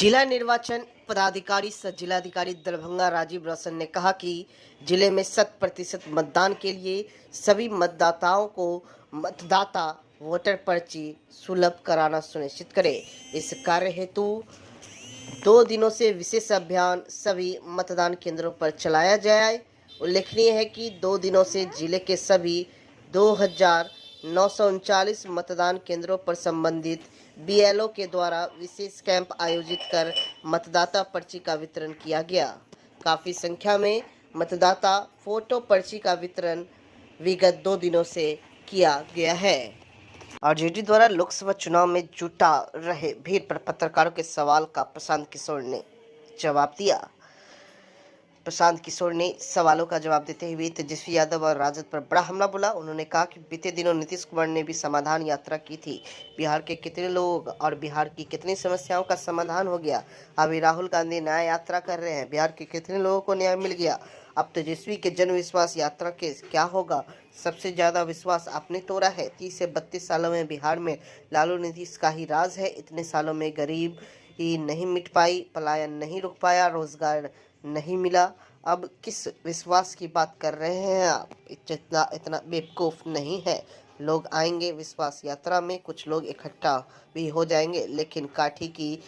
जिला निर्वाचन पदाधिकारी सह जिलाधिकारी दरभंगा राजीव रोशन ने कहा कि जिले में 100% मतदान के लिए सभी मतदाताओं को मतदाता वोटर पर्ची सुलभ कराना सुनिश्चित करें। इस कार्य हेतु 2 दिनों से विशेष अभियान सभी मतदान केंद्रों पर चलाया जाए। उल्लेखनीय है कि 2 दिनों से जिले के सभी 2939 मतदान केंद्रों पर संबंधित बीएलओ के द्वारा विशेष कैंप आयोजित कर मतदाता पर्ची का वितरण किया गया। काफी संख्या में मतदाता फोटो पर्ची का वितरण विगत 2 दिनों से किया गया है। आरजेडी द्वारा लोकसभा चुनाव में जुटा रहे भीड़ पर पत्रकारों के सवाल का प्रशांत किशोर ने जवाब दिया। प्रशांत किशोर ने सवालों का जवाब देते हुए तेजस्वी यादव और राजद पर बड़ा हमला बोला। उन्होंने कहा कि बीते दिनों नीतीश कुमार ने भी समाधान यात्रा की थी। बिहार के कितने लोग और बिहार की कितनी समस्याओं का समाधान हो गया। अभी राहुल गांधी न्याय यात्रा कर रहे हैं। बिहार के कितने लोगों को न्याय मिल गया। अब तेजस्वी के जन विश्वास यात्रा के क्या होगा। सबसे ज्यादा विश्वास आपने तोड़ा है। 30 से 32 सालों में बिहार में लालू नीतीश का ही राज है। इतने सालों में गरीब ही नहीं मिट पाई, पलायन नहीं रुक पाया, रोजगार नहीं मिला। अब किस विश्वास की बात कर रहे हैं आप। इतना बेवकूफ़ नहीं है। लोग आएंगे विश्वास यात्रा में, कुछ लोग इकट्ठा भी हो जाएंगे, लेकिन काठी की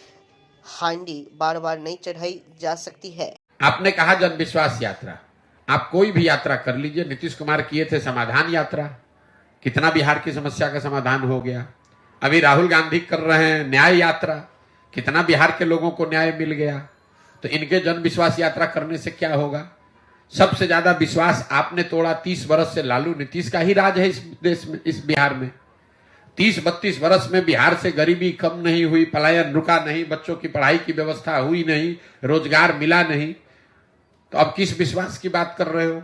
हांडी बार बार नहीं चढ़ाई जा सकती है। आपने कहा जन विश्वास यात्रा, आप कोई भी यात्रा कर लीजिए। नीतीश कुमार किए थे समाधान यात्रा, कितना बिहार की समस्या का समाधान हो गया। अभी राहुल गांधी कर रहे हैं न्याय यात्रा, कितना बिहार के लोगों को न्याय मिल गया। तो इनके जन विश्वास यात्रा करने से क्या होगा। सबसे ज्यादा विश्वास आपने तोड़ा। 30 वर्ष से लालू नीतीश का ही राज है इस देश में, इस बिहार में। 30-32 वर्ष में बिहार से गरीबी कम नहीं हुई, पलायन रुका नहीं, बच्चों की पढ़ाई की व्यवस्था हुई नहीं, रोजगार मिला नहीं। तो अब किस विश्वास की बात कर रहे हो।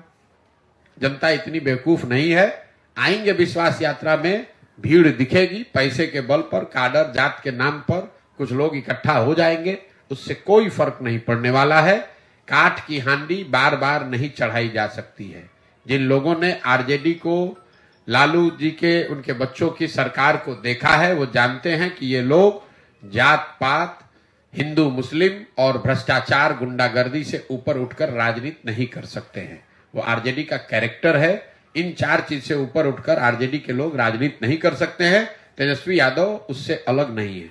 जनता इतनी बेवकूफ नहीं है। आएंगे विश्वास यात्रा में, भीड़ दिखेगी, पैसे के बल पर, काडर जात के नाम पर कुछ लोग इकट्ठा हो जाएंगे, उससे कोई फर्क नहीं पड़ने वाला है। काठ की हांडी बार बार नहीं चढ़ाई जा सकती है। जिन लोगों ने आरजेडी को, लालू जी के, उनके बच्चों की सरकार को देखा है, वो जानते हैं कि ये लोग जात पात, हिंदू मुस्लिम और भ्रष्टाचार गुंडागर्दी से ऊपर उठकर राजनीति नहीं कर सकते हैं। वो आरजेडी का कैरेक्टर है। इन 4 चीज से ऊपर उठकर आरजेडी के लोग राजनीति नहीं कर सकते हैं। तेजस्वी यादव उससे अलग नहीं है।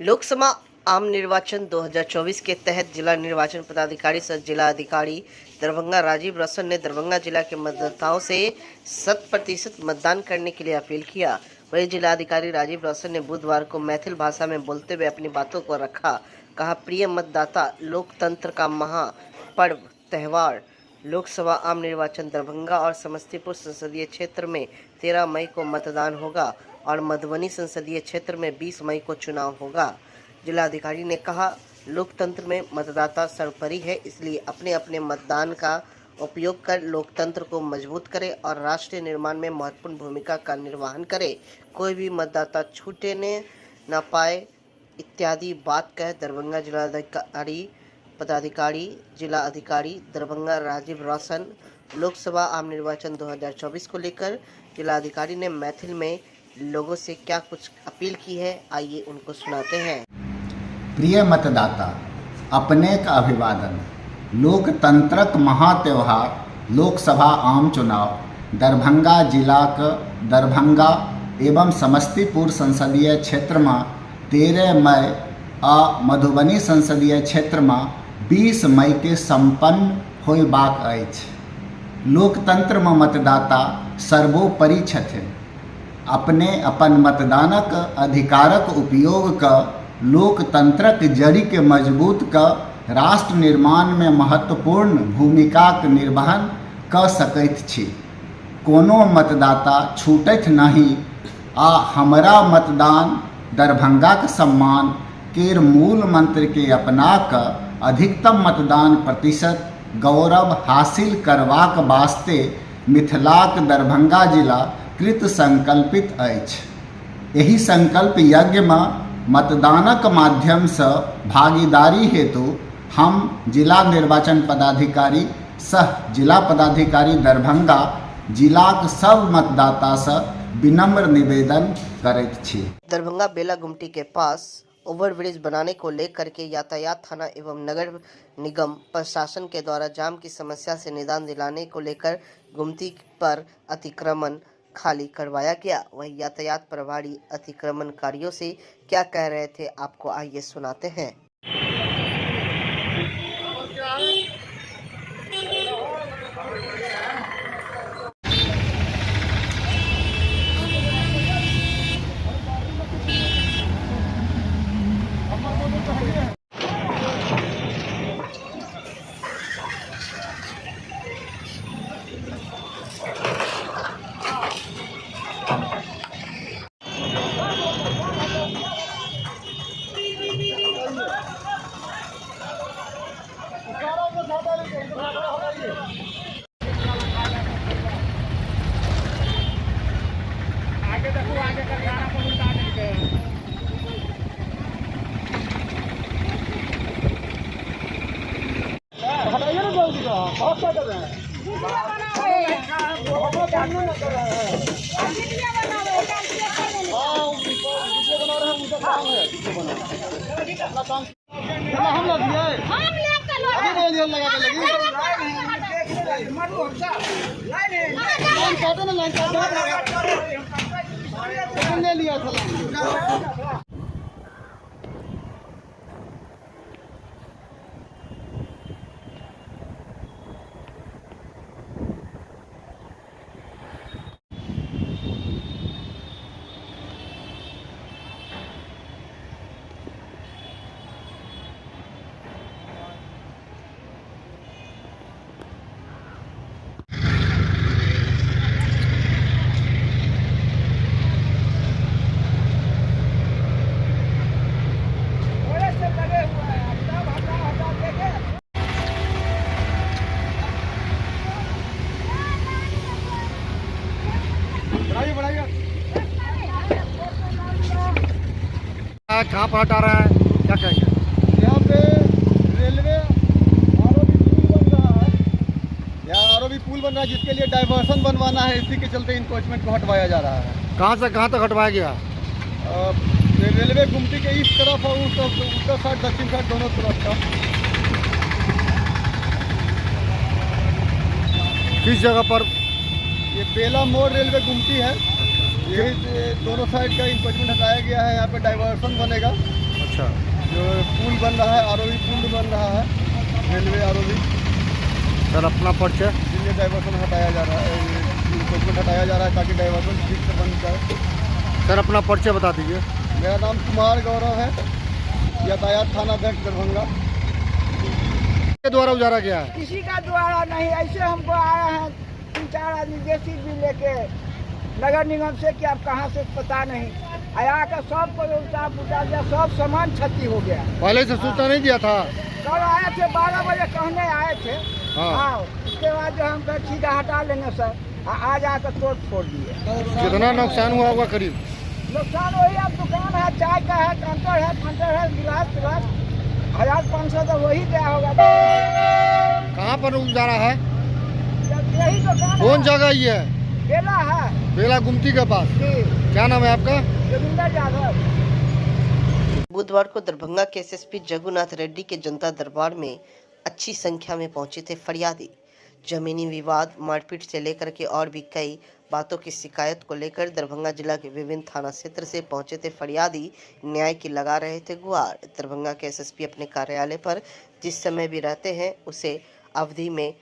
लोकसभा आम निर्वाचन 2024 के तहत जिला निर्वाचन पदाधिकारी सह जिला अधिकारी दरभंगा राजीव रोशन ने दरभंगा जिला के मतदाताओं से 100% मतदान करने के लिए अपील किया। वही जिला अधिकारी राजीव रोशन ने बुधवार को मैथिल भाषा में बोलते हुए अपनी बातों को रखा। कहा, प्रिय मतदाता, लोकतंत्र का महापर्व त्योहार लोकसभा आम निर्वाचन दरभंगा और समस्तीपुर संसदीय क्षेत्र में 13 मई को मतदान होगा और मधुबनी संसदीय क्षेत्र में 20 मई को चुनाव होगा। जिलाधिकारी ने कहा, लोकतंत्र में मतदाता सर्वोपरि है, इसलिए अपने अपने मतदान का उपयोग कर लोकतंत्र को मजबूत करें और राष्ट्र निर्माण में महत्वपूर्ण भूमिका का निर्वहन करें। कोई भी मतदाता छूटने न पाए इत्यादि बात कह दरभंगा जिलाधिकारी पदाधिकारी जिला अधिकारी दरभंगा राजीव रोशन लोकसभा आम निर्वाचन 2024 को लेकर जिलाधिकारी ने मैथिल में लोगों से क्या कुछ अपील की है, आइए उनको सुनाते हैं। प्रिय मतदाता, अपने का अभिवादन। लोकतंत्रक महात्योहार लोकसभा आम चुनाव दरभंगा जिलाक दरभंगा एवं समस्तीपुर संसदीय क्षेत्र में 13 मई आ मधुबनी संसदीय क्षेत्र में 20 मई के संपन्न होयबाक अछि। लोकतंत्र में मतदाता सर्वोपरि छथिन। अपने अपन मतदानक अधिकारक उपयोग क लोकतंत्रक जड़ी के मजबूत क राष्ट्र निर्माण में महत्वपूर्ण भूमिकाक निर्वहन क सकैत छी। कोनो मतदाता छूटैत नहीं आ हमरा मतदान दरभंगाक सम्मान केर मूल मंत्र के अपना क अधिकतम मतदान प्रतिशत गौरव हासिल करबाक वास्ते मिथिलाक दरभंगा जिला कृत संकल्पित अछि। एहि संकल्प यज्ञ में मतदानक माध्यम से भागीदारी हेतु हम जिला निर्वाचन पदाधिकारी सह जिला पदाधिकारी दरभंगा जिलाक सब मतदाता से विनम्र निवेदन करैत छी। दरभंगा बेला गुमटी के पास ओवरब्रिज बनाने को लेकर के यातायात थाना एवं नगर निगम प्रशासन के द्वारा जाम की समस्या से निदान दिलाने को लेकर गुमती पर अतिक्रमण खाली करवाया गया। वही यातायात प्रभारी अतिक्रमणकारियों से क्या कह रहे थे, आपको आइए सुनाते हैं। ले लिया था। कहाँ पर हटा रहा है, क्या कहेंगे? यहाँ पे रेलवे पुल बन रहा है, यहाँ आरओबी पुल बन रहा है जिसके लिए डाइवर्सन बनवाना है। इसी के चलते इंक्रोचमेंट को हटवाया जा रहा है। कहाँ से कहाँ तक हटवाया गया? रेलवे गुमटी के इस तरफ और उस उत्तर साइड दक्षिण साइड दोनों तरफ का। किस जगह पर? ये बेला मोड़ रेलवे गुमटी है, ये दोनों साइड का इंक्रोचमेंट हटाया गया है। यहाँ पे डाइवर्सन बनेगा। अच्छा, जो पुल बन रहा है आरओबी पुल बन रहा है, रेलवे आरओबी। सर अपना परिचय? इसलिए डाइवर्सन हटाया जा रहा है, इंक्रोचमेंट हटाया जा रहा है ताकि डाइवर्सन ठीक से बन जाए। सर अपना परिचय बता दीजिए। मेरा नाम कुमार गौरव है, यातायात थाना अध्यक्ष दरभंगा। के द्वारा उजारा गया है? किसी का द्वारा नहीं, ऐसे हमको आया है 3-4 आदमी जेसीबी लेके नगर निगम से कि आप कहाँ से पता नहीं आया कर सब को उल्टा दिया, सब सामान क्षति हो गया। पहले से सूचना नहीं दिया था? कल आए थे 12 बजे कहने आए थे। हाँ। उसके बाद जो हम कहा ठीक है हटा लेंगे सर, आज आकर तोड़ फोड़ दिए। कितना नुकसान हुआ होगा करीब? नुकसान वही, अब दुकान है, चाय का है, काउंटर है, गिलास 1500 तो वही गया होगा। कहाँ पर उजारा है? यही दुकान कौन जगह ये है? बेला है, बेला गुमती के पास। क्या नाम है आपका? जोगिंदर यादव। बुधवार को दरभंगा के एसएसपी जगुनाथ रेड्डी के जनता दरबार में अच्छी संख्या में पहुंचे थे फरियादी। जमीनी विवाद, मारपीट से लेकर के और भी कई बातों की शिकायत को लेकर दरभंगा जिला के विभिन्न थाना क्षेत्र से पहुंचे थे फरियादी न्याय की लगा रहे थे गुहार। दरभंगा के एसएसपी अपने कार्यालय पर जिस समय भी रहते हैं उसे अवधि में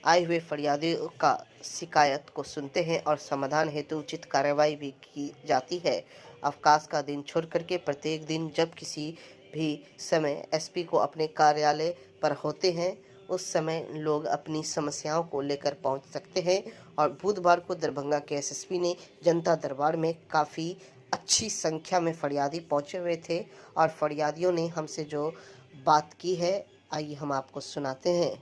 आए हुए फरियादियों का शिकायत को सुनते हैं और समाधान हेतु उचित कार्रवाई भी की जाती है। अवकाश का दिन छोड़ करके प्रत्येक दिन जब किसी भी समय एसपी को अपने कार्यालय पर होते हैं उस समय लोग अपनी समस्याओं को लेकर पहुंच सकते हैं। और बुधवार को दरभंगा के एसएसपी ने जनता दरबार में काफ़ी अच्छी संख्या में फरियादी पहुंचे हुए थे और फरियादियों ने हमसे जो बात की है आइए हम आपको सुनाते हैं।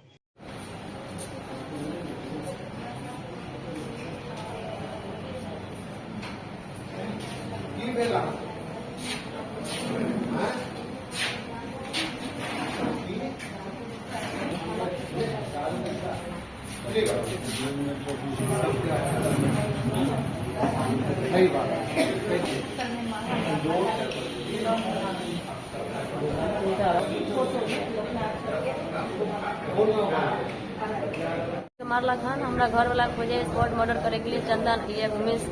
मारला खान हमरा घर वाला खोजे स्पॉट मर्डर करे के लिए चंदन ये उमेश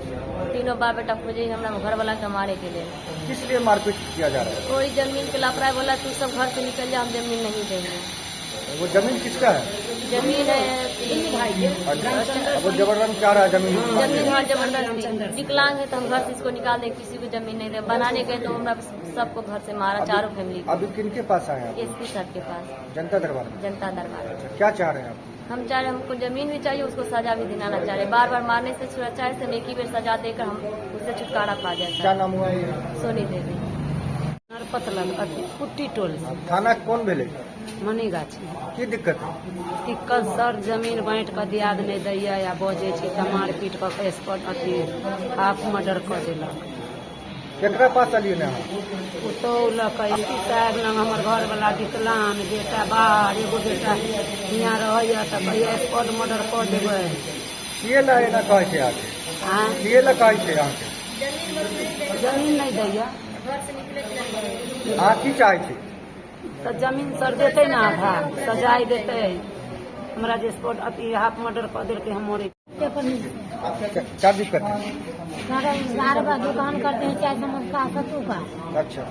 तीनों बाप बेटा खोजे हमरा घर वाला के मारे के लिए। किस लिए मारपीट किया जा रहा कोई जमीन के लापरवाही बोला तू सब घर से निकल जा, हम जमीन नहीं देंगे। है? वो जमीन किसका है? जमीन है तीन भाई के। वो जबरदस्त चाह रहा है जमीन। जमीन हाँ जबरदस्ती विकलांग है तो हम घर से इसको निकाल दे, किसी को जमीन नहीं दे। बनाने गए तो हमरा सबको घर से मारा, चारों फैमिली। अभी किनके पास आए आप? एसपी साहब के पास, जनता दरबार में। जनता दरबार। क्या चाह रहे हैं आप? हम चाह रहे हमको जमीन भी चाहिए, उसको सजा भी दिलाना चाह रहे। बार बार मारने से सुरक्षा से एक ही बेर सजा देकर हम उससे छुटकारा पा जाए। क्या नाम हुआ? सोनी देवी कुट्टी टोल से थाना कौन भेले? मनीगाछी की दिक्कत है? दिक्कत सर जमीन बांट के दियाद नहीं दैया या बजे छी तऽ मारपीट कऽ के स्पॉट अथी हाफ मर्डर कऽ देलक। केकरा पास अलिए ना? उतौलक एसपी साहब लग हमर घर वाला विकलांग बेटा बाहर, एगो बेटा हियाँ रहैया तऽ कहिया स्पॉट मर्डर कऽ देबै। किए ला एना कहै छै आके? किए ला कहै छै आके? जमीन नहीं दैया अहाँ की चाहै छी? तो जमीन सर देते ना, आधा सजाई देते हमरा जे स्पॉट अथी हाफ मर्डर कऽ देलकै हम मोरे। क्या दिक्कत है? बार बार दुकान करते हैं चाय समोसा सत्तू का। अच्छा।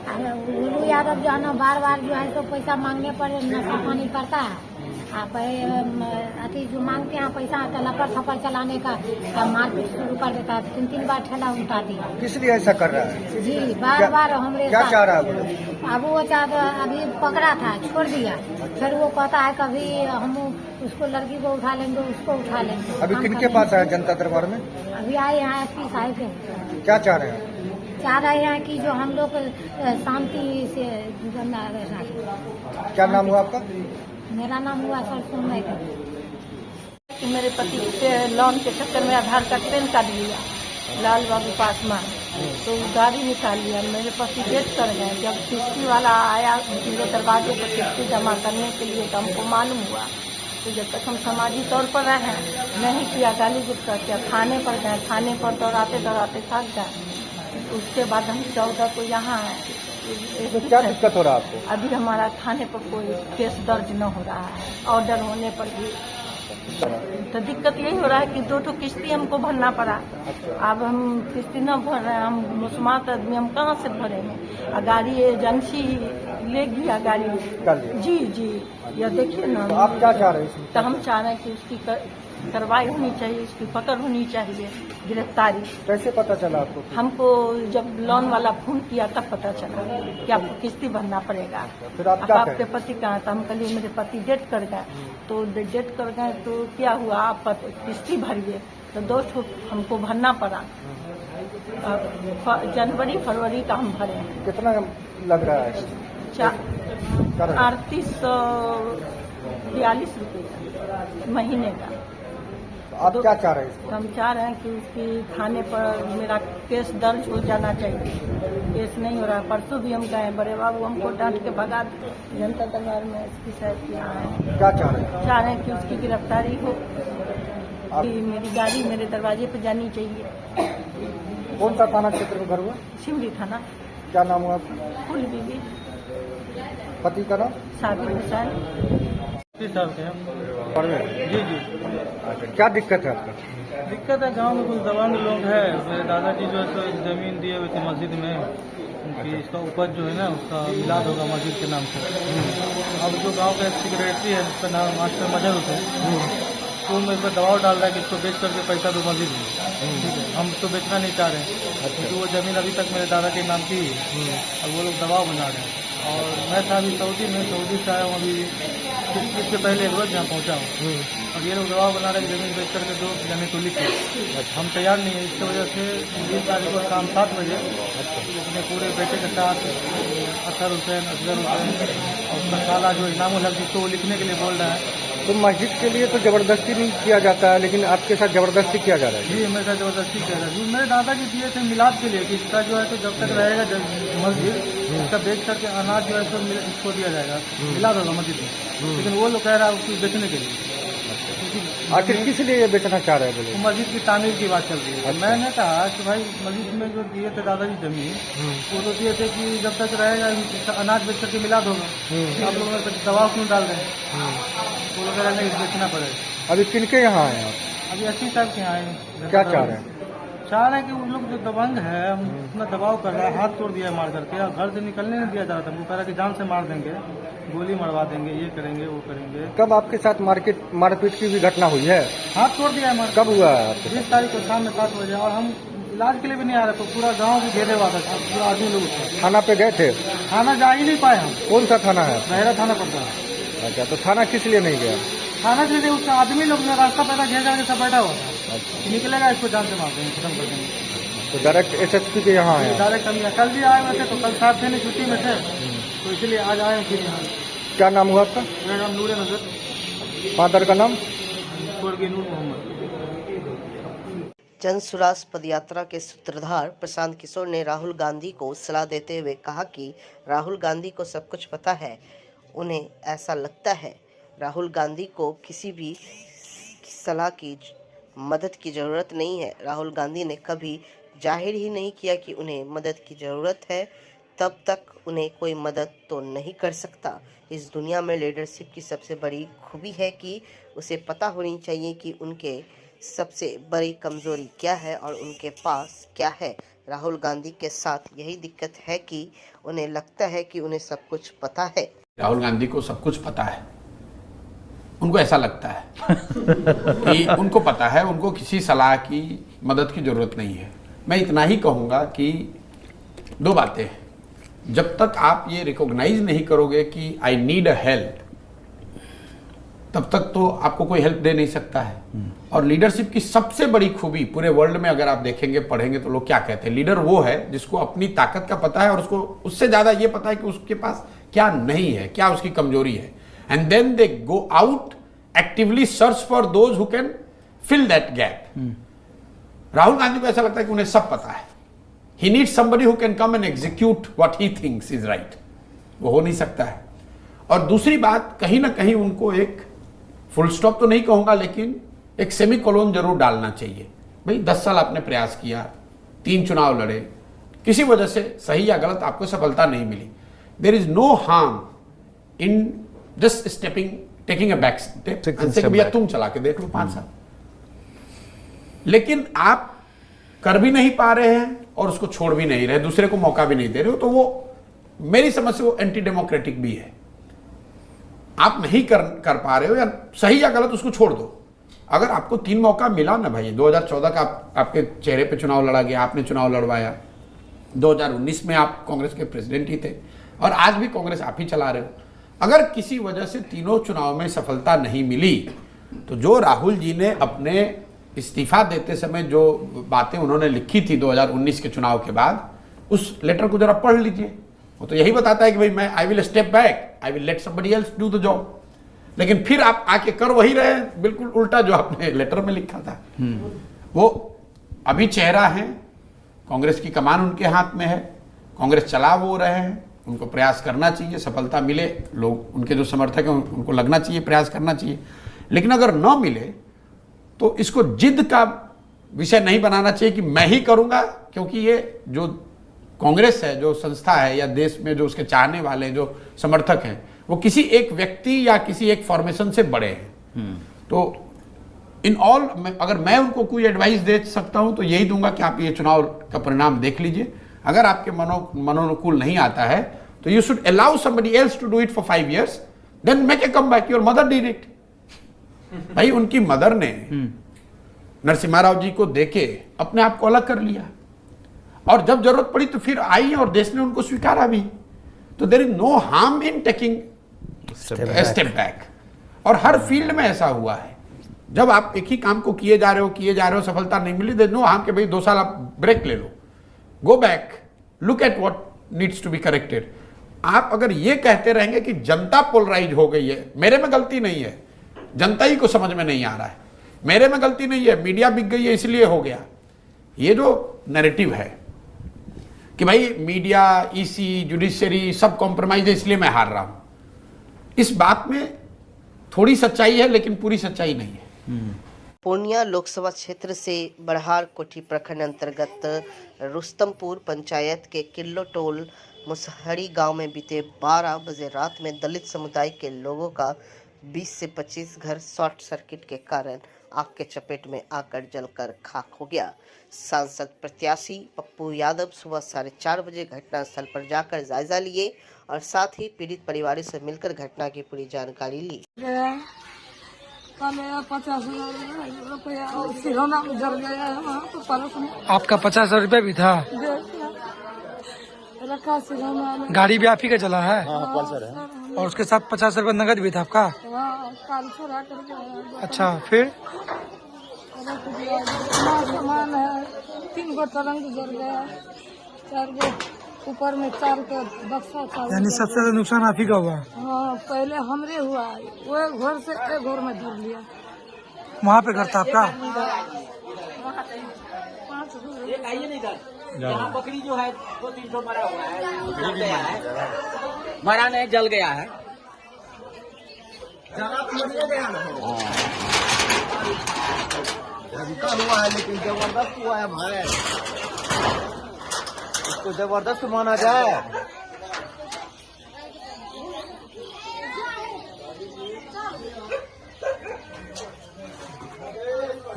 गुल्लू यादव जो है ना बार बार जो है तो पैसा मांगने पर नशा पानी करता है। आप अति जो मांगते हैं पैसा तो लपड़ थप्पड़ चलाने का मारपीट शुरू कर देता है। 3 बार ठेला उल्टा दिया। किस लिए ऐसा कर रहा है? जी बार बार हमरे क्या चाह रहा है? अब वो अभी पकड़ा था, छोड़ दिया, फिर वो कहता है कभी हम उसको लड़की को उठा लेंगे, उसको उठा लेंगे। अभी किनके पास आया जनता दरबार में? अभी आए यहाँ एसपी साहब के। क्या चाह रहे हैं? चाह रहे हैं कि जो हम लोग शांति से बना रहे। क्या नाम हुआ आपका? मेरा नाम हुआ सर सुनने का। मेरे पति से लोन के चक्कर में आधार कार्ड पैन कार्ड लिया लाल बाबू पासवान, तो गाड़ी निकाल लिया। मेरे पति डेट कर गए। जब किस्ती वाला आया मेरे दरवाजे पर किस्ती जमा करने के लिए तो हमको मालूम हुआ। तो जब तक हम सामाजिक तौर पर रहे नहीं किया, गाली गुट किया। थाने पर गए, थाने पर दौड़ाते दौड़ाते थक गए। उसके बाद हम 14 को यहाँ आए। तो क्या दिक्कत हो रहा है आपको? अभी हमारा थाने पर कोई केस दर्ज न हो रहा है, ऑर्डर होने पर भी। तो दिक्कत यही हो रहा है कि 2 किस्ती हमको भरना पड़ा। अब हम किस्ती न भर रहे हैं, हम मुस्मात आदमी, हम कहाँ से भरेंगे? गाड़ी एजेंसी ले गया गाड़ी। जी जी, यह देखिए ना। तो आप क्या चाह रहे हैं? तो हम चाह रहे हैं कि उसकी कार्रवाई होनी चाहिए, उसकी पकड़ होनी चाहिए, गिरफ्तारी। कैसे पता चला आपको? हमको जब लोन वाला फोन किया तब पता चला कि आपको किस्ती भरना पड़ेगा। फिर आप क्या आपके पति कहाँ? तो हम कहलिए मेरे पति डेट कर गए। तो डेट कर गए तो क्या हुआ, आप किस्ती भरिए। तो 2 हमको भरना पड़ा। जनवरी फरवरी का हम भरे। कितना लग रहा है? 3842 रुपये महीने का। आप क्या चाह रहे हैं? हम चाह रहे हैं कि उसकी थाने पर मेरा केस दर्ज हो जाना चाहिए। केस नहीं हो रहा। परसों भी हम गए, बड़े बाबू हमको डांट के भगा दिए। जनता दरबार में एसपी साहब के यहाँ है। क्या चाह रहे हैं? चाह रहे हैं कि उसकी गिरफ्तारी हो, कि मेरी गाड़ी मेरे दरवाजे पर जानी चाहिए। कौन सा थाना क्षेत्र में घर हुआ? शिवरी थाना। क्या नाम हुआ आपका? फूल बीबी। पति का नाम? साबिर हुसैन। जी जी। अच्छा, क्या दिक्कत है आपका? दिक्कत है, गांव में कुछ दबंग लोग हैं। मेरे दादाजी जो है तो जमीन दिए हुए थे मस्जिद में कि इसका उपज जो है ना उसका मिलाद होगा मस्जिद के नाम से। अब जो गांव का सेक्रेटरी है जिसका नाम मास्टर मजहर हुसैन, तो मेरे पर दबाव डाल रहा है कि इसको बेच करके पैसा दो मस्जिद में। ठीक है, हम इसको बेचना नहीं चाह रहे हैं क्योंकि वो जमीन अभी तक मेरे दादा के नाम की है और वो लोग दबाव बना रहे हैं। और मैं था अभी सऊदी में, सऊदी से आया हूँ अभी इससे पहले एक रोज यहाँ पहुँचा हूँ। और ये लोग दबाव बना रहे हैं जमीन बेच करके दो जाने को लिखे। हम तैयार नहीं है। इसकी वजह से 20 तारीख को शाम 7 बजे अपने पूरे बेटे के साथ असर हुसैन, असगर हुसैन और उसका साला जो इनाम उल हक जिसको वो लिखने के लिए बोल रहा है। तो मस्जिद के लिए तो जबरदस्ती नहीं किया जाता है, लेकिन आपके साथ जबरदस्ती किया जा रहा है? जी, मेरे साथ जबरदस्ती किया जा रहा है। मेरे दादाजी दिए थे मिलाद के लिए कि इसका जो है तो जब तक रहेगा मस्जिद इसका बेच करके अनाज जो है तो इसको दिया जाएगा, मिलाद होगा मस्जिद में। लेकिन वो लोग कह रहा है उसको बेचने के लिए। की आखिर किस लिए ये बेचना चाह रहे हैं बोले? मस्जिद की तामीर की बात चल रही है। अच्छा। मैंने कहा कि भाई मस्जिद में जो दिए थे दादाजी जमीन, वो तो दिए थे कि जब तक रहेगा अनाज बेच करके मिलाद होगा। आप लोगों ने दबाव क्यों डाल रहे हैं? वो लोग कह रहे हैं बेचना पड़ेगा। अभी किनके यहाँ आए आप? अभी 80 साल के यहाँ आए। क्या चाह रहे हैं? चाह रहे हैं कि उन लोग जो दबंग है उतना दबाव कर रहा है, हाथ तोड़ दिया है मार करके, और घर से निकलने नहीं दिया जा रहा था। वो कह रहा कि जान से मार देंगे, गोली मरवा देंगे, ये करेंगे वो करेंगे। कब आपके साथ मारपीट की भी घटना हुई है? हाथ तोड़ दिया है मार। कब हुआ है आपके? 20 तारीख को शाम में 7 बजे, और हम इलाज के लिए भी नहीं आ रहे थे। पूरा गांव भी घेरे हुआ था, पूरा आदमी लोग थे। थाना पे गए थे? थाना जा ही नहीं पाए हम। कौन सा थाना है? बहरा थाना पड़ता है। अच्छा, तो थाना किस लिए नहीं गया? थाना के लिए उसका आदमी लोग ने रास्ता पैदा घेर करके सब बैठा हुआ था। निकलेगा इसको जान से मार देंगे, खत्म कर देंगे। तो डायरेक्ट SSP के यहाँ आए? डायरेक्ट हम कल भी आए हुए थे, तो कल साथ थे नहीं, छुट्टी में थे, तो इसलिए आज आए हैं फिर यहाँ। क्या नाम हुआ आपका? मेरा नाम नूर नजर। फादर का नाम? स्वर्गीय नूर मोहम्मद। जन सुराज पदयात्रा के सूत्रधार प्रशांत किशोर ने राहुल गांधी को सलाह देते हुए कहा कि राहुल गांधी को सब कुछ पता है। उन्हें ऐसा लगता है राहुल गांधी को किसी भी सलाह की मदद की ज़रूरत नहीं है। राहुल गांधी ने कभी जाहिर ही नहीं किया कि उन्हें मदद की ज़रूरत है, तब तक उन्हें कोई मदद तो नहीं कर सकता। इस दुनिया में लीडरशिप की सबसे बड़ी खूबी है कि उसे पता होनी चाहिए कि उनके सबसे बड़ी कमज़ोरी क्या है और उनके पास क्या है। राहुल गांधी के साथ यही दिक्कत है कि उन्हें लगता है कि उन्हें सब कुछ पता है। राहुल गांधी को सब कुछ पता है, उनको ऐसा लगता है कि उनको पता है, उनको किसी सलाह की मदद की जरूरत नहीं है। मैं इतना ही कहूँगा कि दो बातें हैं। जब तक आप ये रिकॉग्नाइज नहीं करोगे कि आई नीड अ हेल्प, तब तक तो आपको कोई हेल्प दे नहीं सकता है। और लीडरशिप की सबसे बड़ी खूबी पूरे वर्ल्ड में अगर आप देखेंगे पढ़ेंगे तो लोग क्या कहते हैं, लीडर वो है जिसको अपनी ताकत का पता है और उसको उससे ज्यादा ये पता है कि उसके पास क्या नहीं है, क्या उसकी कमजोरी है, and then they go out actively search for those who can fill that gap. Rahul Gandhi को ऐसा लगता है कि उन्हें सब पता है। He needs somebody who can come and execute what he thinks is right. वो हो नहीं सकता है। और दूसरी बात, कहीं ना कहीं उनको एक फुल स्टॉप तो नहीं कहूंगा लेकिन एक सेमी कोलोन जरूर डालना चाहिए। भाई 10 साल आपने प्रयास किया, 3 चुनाव लड़े, किसी वजह से सही या गलत आपको सफलता नहीं मिली। There is no harm in just taking a back step. भैया तुम चला के देख लो 5 साल, लेकिन आप कर भी नहीं पा रहे हैं और उसको छोड़ भी नहीं रहे, दूसरे को मौका भी नहीं दे रहे हो, तो वो मेरी समझ से वो एंटी डेमोक्रेटिक भी है। आप नहीं कर पा रहे हो, या सही या गलत उसको छोड़ दो। अगर आपको 3 मौका मिला ना भाई, 2014 का आपके चेहरे पे चुनाव लड़ा गया, आपने चुनाव लड़वाया, 2019 में आप कांग्रेस के प्रेसिडेंट ही थे और आज भी कांग्रेस आप ही चला रहे हो। अगर किसी वजह से तीनों चुनाव में सफलता नहीं मिली, तो जो राहुल जी ने अपने इस्तीफा देते समय जो बातें उन्होंने लिखी थी 2019 के चुनाव के बाद, उस लेटर को जरा पढ़ लीजिए। वो तो यही बताता है कि भाई मैं I will step back, I will let somebody else do the job. लेकिन फिर आप आके कर वही रहे, बिल्कुल उल्टा जो आपने लेटर में लिखा था। वो अभी चेहरा है, कांग्रेस की कमान उनके हाथ में है, कांग्रेस चला वो रहे हैं, उनको प्रयास करना चाहिए, सफलता मिले, लोग उनके जो समर्थक हैं उनको लगना चाहिए, प्रयास करना चाहिए। लेकिन अगर न मिले तो इसको जिद का विषय नहीं बनाना चाहिए कि मैं ही करूंगा, क्योंकि ये जो कांग्रेस है, जो संस्था है, या देश में जो उसके चाहने वाले जो समर्थक हैं, वो किसी एक व्यक्ति या किसी एक फॉर्मेशन से बड़े हैं। तो इन ऑल, अगर मैं उनको कोई एडवाइस दे सकता हूं तो यही दूंगा कि आप ये चुनाव का परिणाम देख लीजिए। अगर आपके मनोनुकूल नहीं आता है तो you should allow somebody else to do it for 5 years, then make a come back. Your mother did it. भाई उनकी मदर ने नरसिम्हा राव जी को देके अपने आप को अलग कर लिया, और जब जरूरत पड़ी तो फिर आई और देश ने उनको स्वीकारा भी। तो there is no harm in taking step back. और हर फील्ड में ऐसा हुआ है, जब आप एक ही काम को किए जा रहे हो, सफलता नहीं मिली, देयर नो हार्म कि भाई 2 साल आप ब्रेक ले लो, go back, look at what needs to be corrected. आप अगर ये कहते रहेंगे कि जनता पोलराइज हो गई है, मेरे में गलती नहीं है, जनता ही को समझ में नहीं आ रहा है, मेरे में गलती नहीं है, मीडिया बिक गई है इसलिए हो गया, ये जो नैरेटिव है कि भाई मीडिया, ईसी, जुडिशरी सब कॉम्प्रोमाइज है इसलिए मैं हार रहा हूं, इस बात में थोड़ी सच्चाई है लेकिन पूरी सच्चाई नहीं है। पूर्णिया लोकसभा क्षेत्र से बरहार कोठी प्रखंड अंतर्गत रुस्तमपुर पंचायत के किल्लो टोल मुसहरी गांव में बीते 12 बजे रात में दलित समुदाय के लोगों का 20 से 25 घर शॉर्ट सर्किट के कारण आग के चपेट में आकर जलकर खाक हो गया। सांसद प्रत्याशी पप्पू यादव सुबह 4:30 बजे घटनास्थल पर जाकर जायजा लिए और साथ ही पीड़ित परिवारों से मिलकर घटना की पूरी जानकारी ली। आपका 50 रुपये भी था? गाड़ी भी आप ही का चला है? और उसके साथ 50 रुपये नगद भी था आपका? अच्छा, फिर? सामान है, 3 गो तरंग जल गया, 4 गो ऊपर में 4 के बक्सा था। यानी सबसे ज्यादा नुकसान आप ही का हुआ? हाँ, पहले हमरे हुआ, वो घर से एक घर में धर लिया। वहाँ पे घर था आपका? यहाँ बकरी जो है 2-3 मरा हुआ है, मरा नहीं, जल गया है। हुआ है लेकिन जबरदस्त हुआ है भाई, इसको जबरदस्त माना जाए।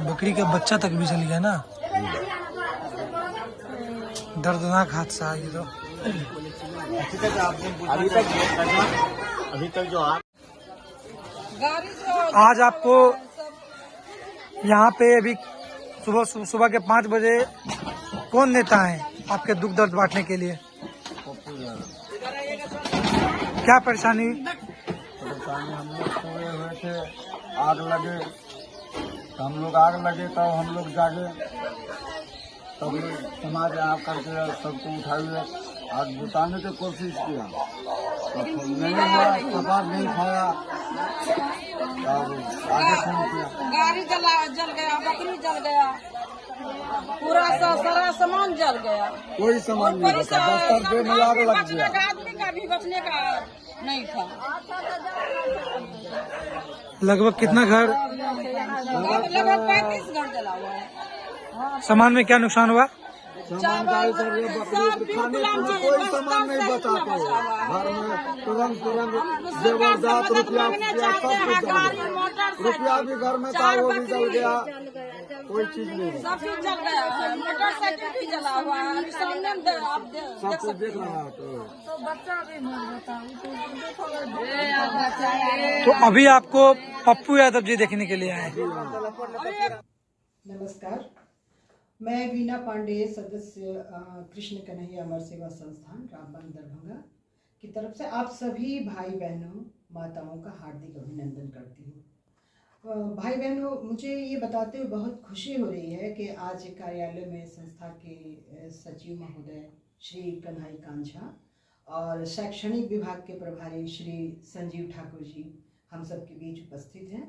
बकरी का बच्चा तक भी चल गया ना? दर्दनाक हादसा है ये तो। अभी तक जो आज आपको यहाँ पे अभी सुबह के 5 बजे कौन नेता है आपके दुख दर्द बांटने के लिए? क्या परेशानी? हम लोग सोए हुए थे, आग लगे, हम लोग आग लगे तब हम लोग जागे, तब समाज आ करके सबको उठाए, आग बुझाने की कोशिश किया, नहीं हुआ, पता नहीं खाया, आगे फोन किया, गाड़ी जल गया, बकरी जल गया, पूरा सारा सामान जल गया, कोई सामान नहीं बचा, दफ्तर में आग लग गया, आदमी का भी बचने का नहीं था। लगभग कितना घर? लगभग 35 घर जला हुआ है। सामान में क्या नुकसान हुआ? सामान का खाने पीने कोई सामान नहीं बचा पाए, घर में तुरंत जबरदस्त रुपया सब कुछ जल गया, रुपया भी घर में था वो भी जल गया, कोई चीज नहीं, सब चीज जल गया, मोटरसाइकिल भी जला हुआ है, सामने आप सब कुछ देख रहा है। तो बच्चा भी मर जाता। तो अभी आपको पप्पू यादव जी देखने के लिए आए। नमस्कार, मैं वीना पांडे, सदस्य कृष्ण कन्हैया अमर सेवा संस्थान रामबन दरभंगा की तरफ से आप सभी भाई बहनों माताओं का हार्दिक अभिनंदन करती हूँ। भाई बहनों, मुझे ये बताते हुए बहुत खुशी हो रही है कि आज कार्यालय में संस्था के सचिव महोदय श्री कन्हई कांझा और शैक्षणिक विभाग के प्रभारी श्री संजीव ठाकुर जी हम सब के बीच उपस्थित हैं।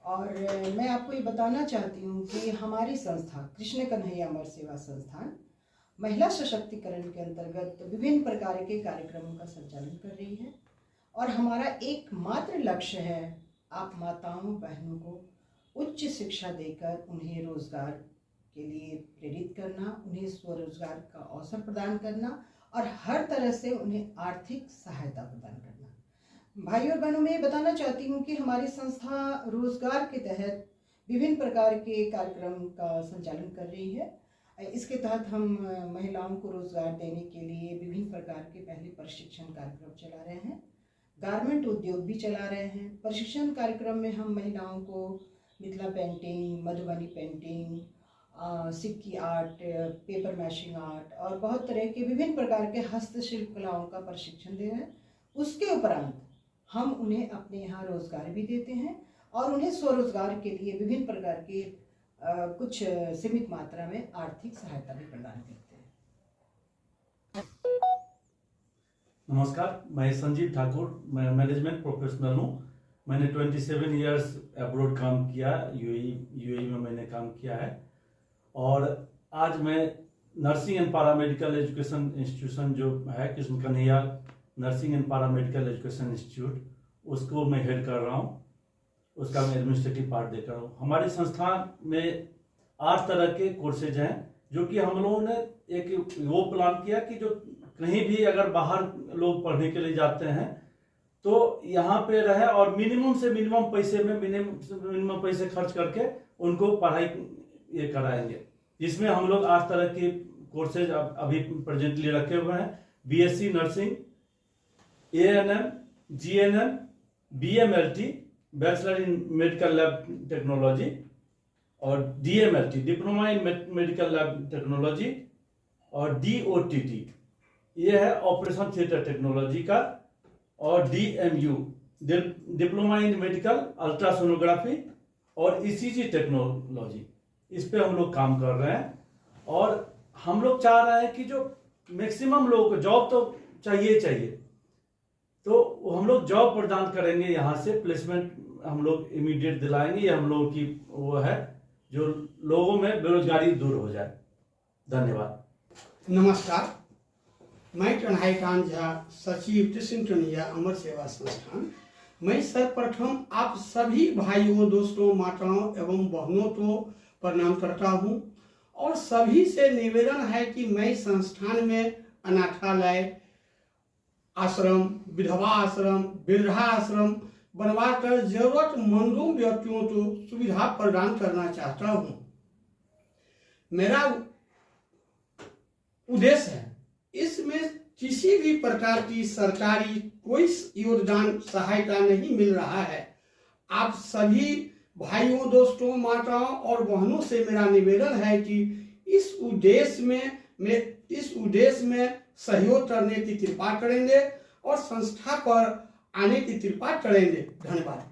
और मैं आपको ये बताना चाहती हूँ कि हमारी संस्था कृष्ण कन्हैया अमर सेवा संस्थान महिला सशक्तिकरण के अंतर्गत विभिन्न प्रकार के कार्यक्रमों का संचालन कर रही है और हमारा एकमात्र लक्ष्य है आप माताओं बहनों को उच्च शिक्षा देकर उन्हें रोजगार के लिए प्रेरित करना, उन्हें स्वरोजगार का अवसर प्रदान करना और हर तरह से उन्हें आर्थिक सहायता प्रदान करना। भाइयों और बहनों, मैं ये बताना चाहती हूँ कि हमारी संस्था रोजगार के तहत विभिन्न प्रकार के कार्यक्रम का संचालन कर रही है। इसके तहत हम महिलाओं को रोजगार देने के लिए विभिन्न प्रकार के पहले प्रशिक्षण कार्यक्रम चला रहे हैं, गारमेंट उद्योग भी चला रहे हैं। प्रशिक्षण कार्यक्रम में हम महिलाओं को मिथिला पेंटिंग, मधुबनी पेंटिंग, सिक्की आर्ट, पेपर मैशिंग आर्ट और बहुत तरह के विभिन्न प्रकार के हस्तशिल्प कलाओं का प्रशिक्षण दे रहे हैं। उसके उपरांत हम उन्हें अपने यहाँ रोजगार भी देते हैं और उन्हें स्वरोजगार के लिए विभिन्न प्रकार के कुछ सीमित मात्रा में आर्थिक सहायता भी प्रदान करते हैं। नमस्कार, मैं संजीव ठाकुर, मैं मैनेजमेंट प्रोफेशनल हूँ। मैंने 27 इयर्स अब्रॉड काम किया, यूएई में मैंने काम किया है और आज मैं nursing and paramedical education institution जो है Krishna Kanhaiya nursing and paramedical education institute, उसको मैं हेड कर रहा हूँ। उसका मैं एडमिनिस्ट्रेटिव पार्ट देख रहा हूँ। हमारे संस्थान में 8 तरह के कोर्सेज हैं, जो कि हम लोगों ने एक वो प्लान किया कि जो कहीं भी अगर बाहर लोग पढ़ने के लिए जाते हैं तो यहाँ पे रहे और मिनिमम से मिनिमम पैसे में मिनिमम पैसे खर्च करके उनको पढ़ाई ये कराएंगे, जिसमें हम लोग 8 तरह के कोर्सेज अभी प्रेजेंटली रखे हुए हैं। BSc nursing, ANM, GNM, BMLT bachelor in medical lab technology, और DMLT diploma in medical lab technology, और डीओटीटी ये है ऑपरेशन थिएटर टेक्नोलॉजी का, और DMU diploma in medical ultrasonography और ईसीजी टेक्नोलॉजी, इस पे हम लोग काम कर रहे हैं। और हम लोग चाह रहे हैं कि जो मैक्सिमम लोगों को जॉब तो चाहिए, तो हम लोग जॉब प्रदान करेंगे, यहाँ से प्लेसमेंट हम लोग इमीडिएट दिलाएंगे। ये हम लोगों की वो है जो लोगों में बेरोजगारी दूर हो जाए। धन्यवाद। नमस्कार, मैं कन्हैया कांत झा, सचिव कृष्ण कन्हैया अमर सेवा संस्थान। मैं सर्वप्रथम आप सभी भाइयों, दोस्तों, माताओं एवं बहनों को प्रणाम करता हूं और सभी से निवेदन है कि मैं संस्थान में अनाथालय, आश्रम, विधवा आश्रम, वृद्धा आश्रम बनवाकर जरूरतमंदों व्यक्तियों को सुविधा प्रदान करना चाहता हूं। मेरा उद्देश्य है, इसमें किसी भी प्रकार की सरकारी कोई योगदान सहायता नहीं मिल रहा है। आप सभी भाइयों, दोस्तों, माताओं और बहनों से मेरा निवेदन है कि इस उद्देश्य में सहयोग करने की कृपा करेंगे और संस्था पर आने की कृपा करेंगे। धन्यवाद।